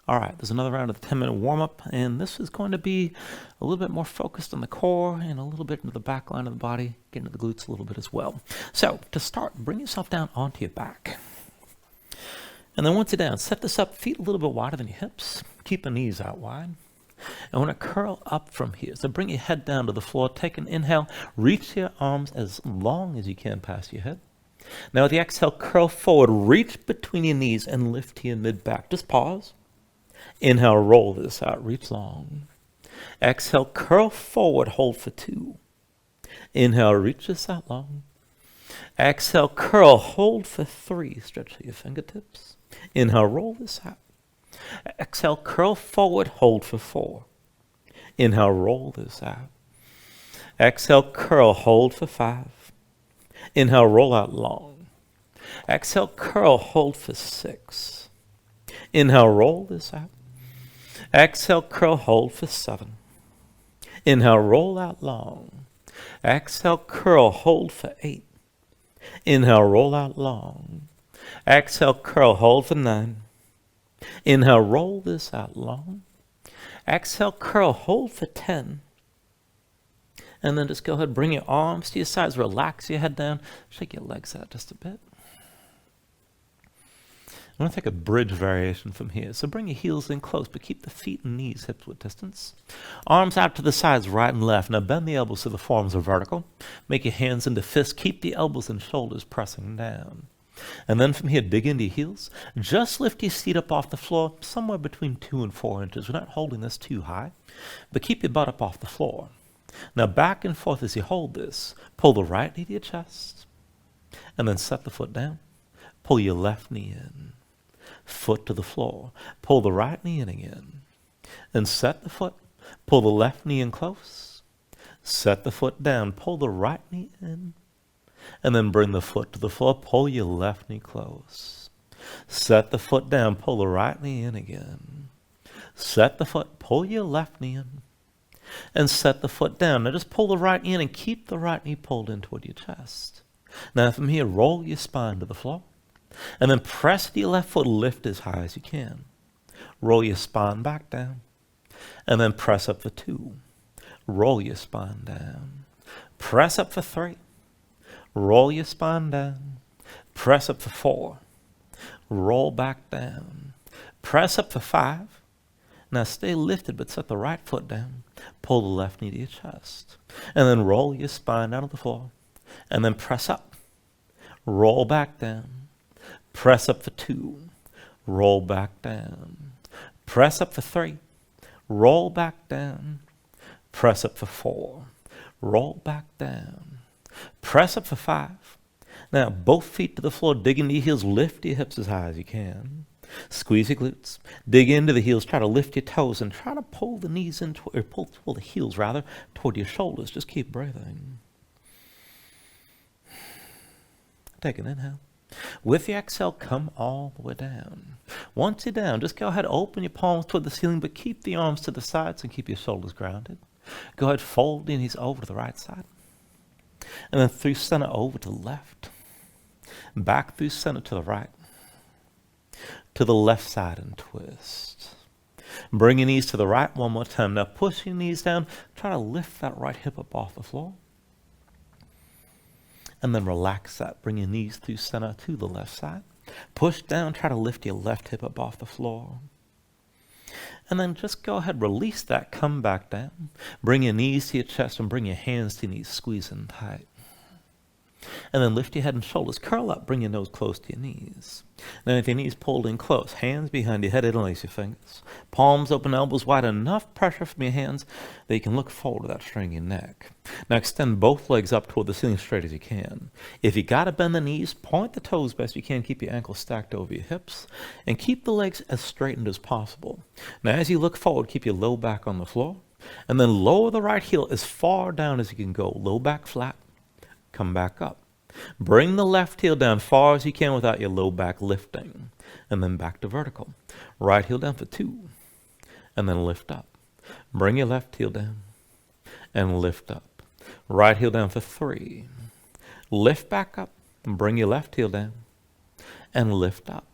All right, there's another round of the 10-minute warm-up, and this is going to be a little bit more focused on the core and a little bit into the back line of the body, getting to the glutes a little bit as well. So to start, bring yourself down onto your back. And then once you're down, set this up, feet a little bit wider than your hips. Keep the knees out wide. And want to curl up from here. So bring your head down to the floor. Take an inhale. Reach your arms as long as you can past your head. Now with the exhale, curl forward. Reach between your knees and lift to your mid-back. Just pause. Inhale, roll this out. Reach long. Exhale, curl forward. Hold for 2. Inhale, reach this out long. Exhale, curl. Hold for 3. Stretch your fingertips. Inhale, roll this out. Exhale, curl forward, hold for 4. Inhale, roll this out. Exhale, curl, hold for 5. Inhale, roll out long. Exhale, curl, hold for 6. Inhale, roll this out. Exhale, curl, hold for 7. Inhale, roll out long. Exhale, curl, hold for 8. Inhale, roll out long. Exhale, curl, hold for 9. Inhale, roll this out long. Exhale, curl, hold for 10. And then just go ahead, bring your arms to your sides, relax your head down, shake your legs out just a bit. I'm going to take a bridge variation from here. So bring your heels in close, but keep the feet and knees hips width distance. Arms out to the sides, right and left. Now bend the elbows so the forearms are vertical. Make your hands into fists. Keep the elbows and shoulders pressing down. And then from here, dig into your heels. Just lift your seat up off the floor, somewhere between 2 and 4 inches. We're not holding this too high, but keep your butt up off the floor. Now back and forth as you hold this. Pull the right knee to your chest, and then set the foot down. Pull your left knee in. Foot to the floor. Pull the right knee in again. And set the foot. Pull the left knee in close. Set the foot down. Pull the right knee in. And then bring the foot to the floor. Pull your left knee close. Set the foot down. Pull the right knee in again. Set the foot. Pull your left knee in. And set the foot down. Now just pull the right knee in and keep the right knee pulled in toward your chest. Now from here, roll your spine to the floor. And then press the left foot, lift as high as you can. Roll your spine back down. And then press up for 2. Roll your spine down. Press up for 3. Roll your spine down. Press up for 4. Roll back down. Press up for 5. Now stay lifted, but set the right foot down. Pull the left knee to your chest. And then roll your spine down to the floor. And then press up. Roll back down. Press up for 2. Roll back down. Press up for 3. Roll back down. Press up for 4. Roll back down. Press up for 5. Now both feet to the floor, dig into your heels, lift your hips as high as you can. Squeeze your glutes, dig into the heels, try to lift your toes, and try to pull the knees in, or pull the heels rather, toward your shoulders. Just keep breathing. Take an inhale. With the exhale, come all the way down. Once you're down, just go ahead, open your palms toward the ceiling, but keep the arms to the sides and keep your shoulders grounded. Go ahead, fold your knees over to the right side. And then through center over to the left. Back through center to the right. To the left side and twist. Bring your knees to the right one more time. Now push your knees down. Try to lift that right hip up off the floor. And then relax that. Bring your knees through center to the left side. Push down. Try to lift your left hip up off the floor. And then just go ahead, release that. Come back down. Bring your knees to your chest and bring your hands to your knees. Squeeze in tight. And then lift your head and shoulders. Curl up. Bring your nose close to your knees. Now with your knees pulled in close, hands behind your head, interlace your fingers. Palms open, elbows wide, enough pressure from your hands that you can look forward without straining your neck. Now extend both legs up toward the ceiling straight as you can. If you got to bend the knees, point the toes best you can. Keep your ankles stacked over your hips. And keep the legs as straightened as possible. Now as you look forward, keep your low back on the floor. And then lower the right heel as far down as you can go. Low back flat. Come back up. Bring the left heel down far as you can without your low back lifting. And then back to vertical. Right heel down for 2. And then lift up. Bring your left heel down. And lift up. Right heel down for 3. Lift back up. And bring your left heel down. And lift up.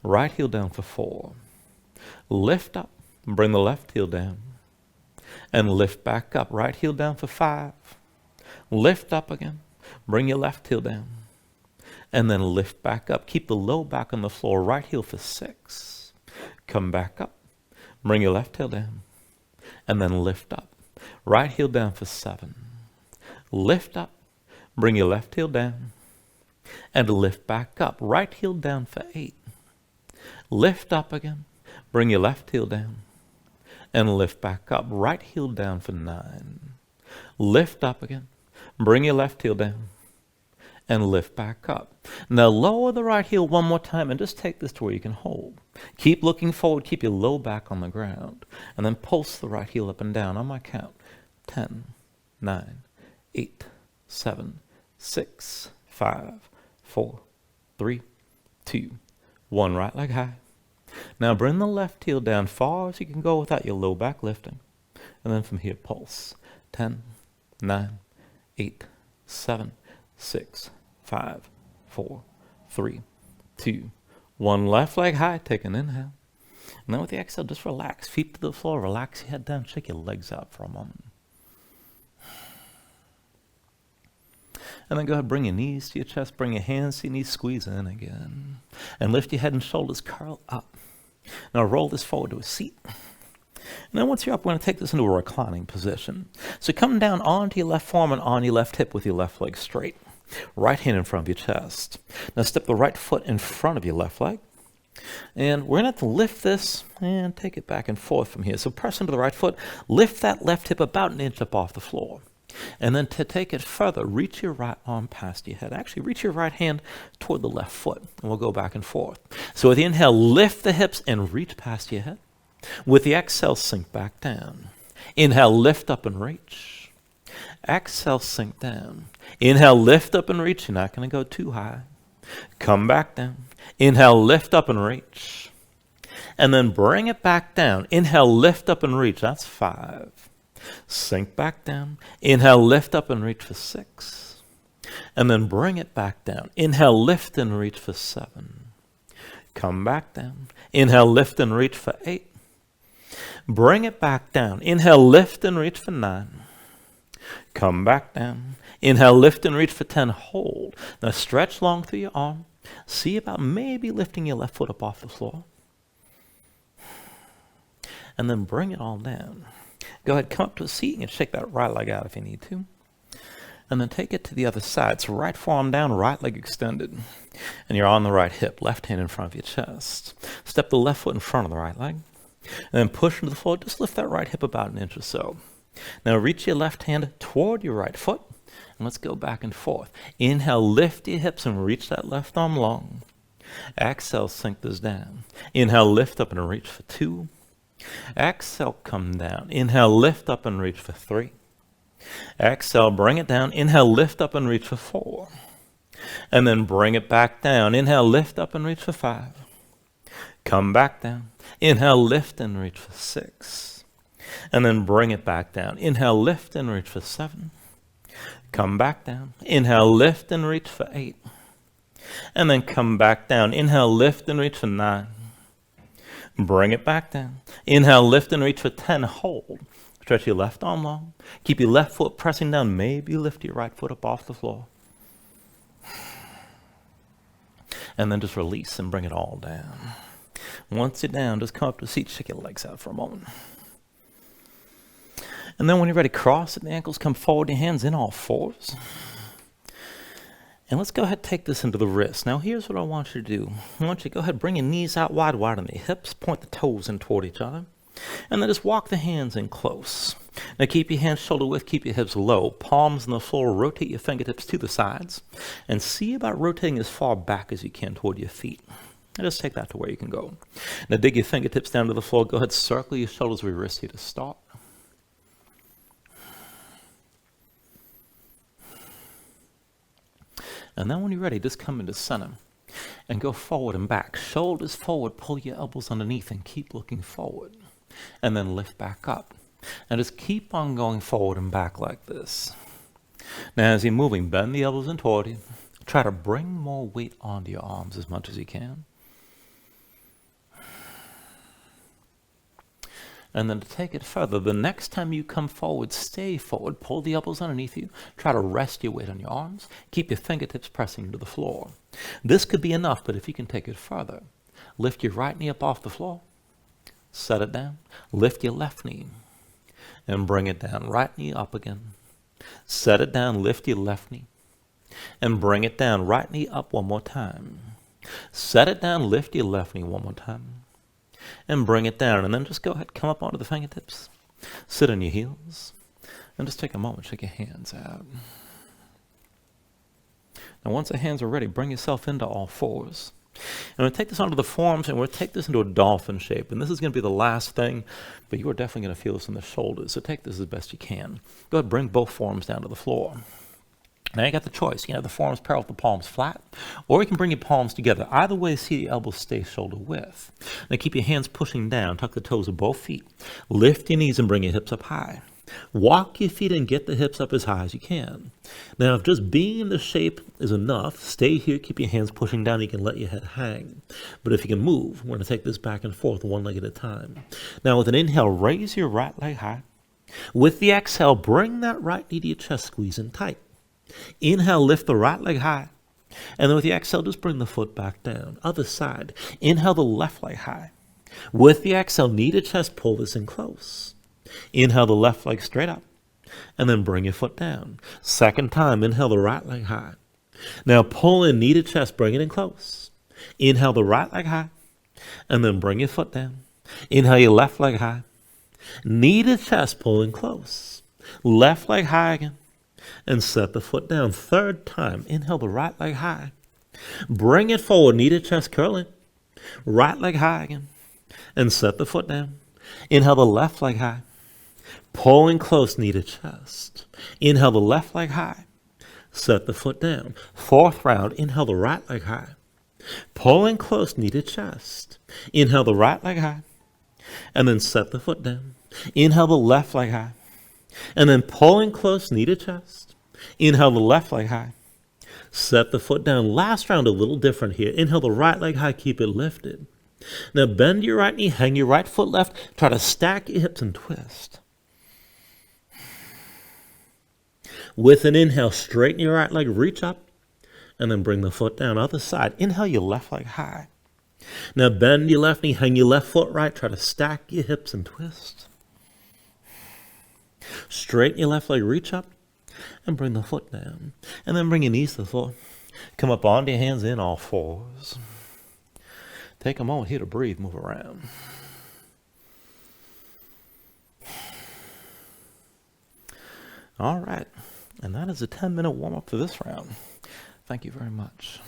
Right heel down for 4. Lift up, bring the left heel down, and lift back up. Right heel down for 5. Lift up again, bring your left heel down, and then lift back up. Keep the low back on the floor. Right heel for 6. Come back up, bring your left heel down, and then lift up. Right heel down for 7. Lift up, bring your left heel down, and lift back up. Right heel down for 8. Lift up again, bring your left heel down, and lift back up. Right heel down for 9. Lift up again, bring your left heel down, and lift back up. Now lower the right heel one more time and just take this to where you can hold. Keep looking forward, keep your low back on the ground, and then pulse the right heel up and down on my count. 10, 9, 8, 7, 6, 5, 4, 3, 2, 1. Right leg high. Now bring the left heel down far as you can go without your low back lifting. And then from here, pulse. 10, 9, 8, 7, 6, 5, 4, 3, 2, 1. Left leg high. Take an inhale. And then with the exhale, just relax. Feet to the floor. Relax your head down. Shake your legs out for a moment. And then go ahead, bring your knees to your chest, bring your hands to your knees, squeeze in again. And lift your head and shoulders, curl up. Now roll this forward to a seat. And then once you're up, we're going to take this into a reclining position. So come down onto your left forearm and on your left hip with your left leg straight. Right hand in front of your chest. Now step the right foot in front of your left leg. And we're going to have to lift this and take it back and forth from here. So press into the right foot, lift that left hip about an inch up off the floor. And then to take it further, reach your right arm past your head. Actually, reach your right hand toward the left foot. And we'll go back and forth. So with the inhale, lift the hips and reach past your head. With the exhale, sink back down. Inhale, lift up and reach. Exhale, sink down. Inhale, lift up and reach. You're not going to go too high. Come back down. Inhale, lift up and reach. And then bring it back down. Inhale, lift up and reach. That's 5. Sink back down. Inhale, lift up and reach for 6. And then bring it back down. Inhale, lift and reach for 7. Come back down. Inhale, lift and reach for 8. Bring it back down. Inhale, lift and reach for 9. Come back down. Inhale, lift and reach for 10. Hold. Now stretch long through your arm. See about maybe lifting your left foot up off the floor. And then bring it all down. Go ahead, come up to a seat and shake that right leg out if you need to. And then take it to the other side. So right forearm down, right leg extended. And you're on the right hip, left hand in front of your chest. Step the left foot in front of the right leg. And then push into the floor. Just lift that right hip about an inch or so. Now reach your left hand toward your right foot. And let's go back and forth. Inhale, lift your hips and reach that left arm long. Exhale, sink this down. Inhale, lift up and reach for 2. Exhale, come down. Inhale, lift up and reach for 3. Exhale, bring it down. Inhale, lift up and reach for 4. And then bring it back down. Inhale, lift up and reach for 5. Come back down. Inhale, lift and reach for 6. And then bring it back down. Inhale, lift and reach for 7. Come back down. Inhale, lift and reach for 8. And then come back down. Inhale, lift and reach for 9. Bring it back down. Inhale, lift and reach for 10. Hold. Stretch your left arm long. Keep your left foot pressing down. Maybe lift your right foot up off the floor. And then just release and bring it all down. Once you're down, just come up to a seat. Shake your legs out for a moment. And then when you're ready, cross at the ankles, come forward, your hands in all fours. And let's go ahead and take this into the wrist. Now here's what I want you to do. I want you to go ahead and bring your knees out wide on the hips, point the toes in toward each other, and then just walk the hands in close. Now keep your hands shoulder width, keep your hips low, palms on the floor, rotate your fingertips to the sides, and see about rotating as far back as you can toward your feet. And just take that to where you can go. Now dig your fingertips down to the floor, go ahead, circle your shoulders with your wrists here to start. And then when you're ready, just come into center and go forward and back. Shoulders forward, pull your elbows underneath and keep looking forward. And then lift back up. And just keep on going forward and back like this. Now as you're moving, bend the elbows in toward you. Try to bring more weight onto your arms as much as you can. And then to take it further, the next time you come forward, stay forward, pull the elbows underneath you, try to rest your weight on your arms, keep your fingertips pressing to the floor. This could be enough, but if you can take it further, lift your right knee up off the floor, set it down, lift your left knee, and bring it down. Right knee up again, set it down, lift your left knee, and bring it down. Right knee up one more time. Set it down, lift your left knee one more time, and bring it down. And then just go ahead, come up onto the fingertips, sit on your heels, and just take a moment, shake your hands out. Now once the hands are ready, bring yourself into all fours. And we'll take this onto the forearms, and we'll take this into a dolphin shape. And this is going to be the last thing, but you are definitely going to feel this in the shoulders, so take this as best you can. Go ahead, bring both forearms down to the floor. Now you got the choice. You can have the forearms parallel with the palms flat, or you can bring your palms together. Either way, see the elbows stay shoulder width. Now keep your hands pushing down. Tuck the toes of both feet. Lift your knees and bring your hips up high. Walk your feet and get the hips up as high as you can. Now, if just being in the shape is enough, stay here. Keep your hands pushing down. You can let your head hang. But if you can move, we're going to take this back and forth one leg at a time. Now, with an inhale, raise your right leg high. With the exhale, bring that right knee to your chest, squeeze in tight. Inhale, lift the right leg high. And then with the exhale, just bring the foot back down. Other side. Inhale the left leg high. With the exhale, knee to chest, pull this in close. Inhale the left leg straight up. And then bring your foot down. Second time, inhale the right leg high. Now pull in, knee to chest, bring it in close. Inhale the right leg high. And then bring your foot down. Inhale your left leg high. Knee to chest, pull in close. Left leg high again. And set the foot down. Third time, inhale the right leg high. Bring it forward, knee to chest, curl in. Right leg high again. And set the foot down. Inhale the left leg high. Pull in close, knee to chest. Inhale the left leg high. Set the foot down. Fourth round, inhale the right leg high. Pull in close, knee to chest. Inhale the right leg high. And then set the foot down. Inhale the left leg high. And then pull in close, knee to chest. Inhale the left leg high. Set the foot down. Last round, a little different here. Inhale the right leg high, keep it lifted. Now bend your right knee, hang your right foot left. Try to stack your hips and twist. With an inhale, straighten your right leg, reach up, and then bring the foot down. Other side. Inhale your left leg high. Now bend your left knee, hang your left foot right. Try to stack your hips and twist. Straighten your left leg, reach up, and bring the foot down. And then bring your knees to the floor. Come up onto your hands in all fours. Take a moment here to breathe, move around. All right, and that is a 10-minute warm-up for this round. Thank you very much.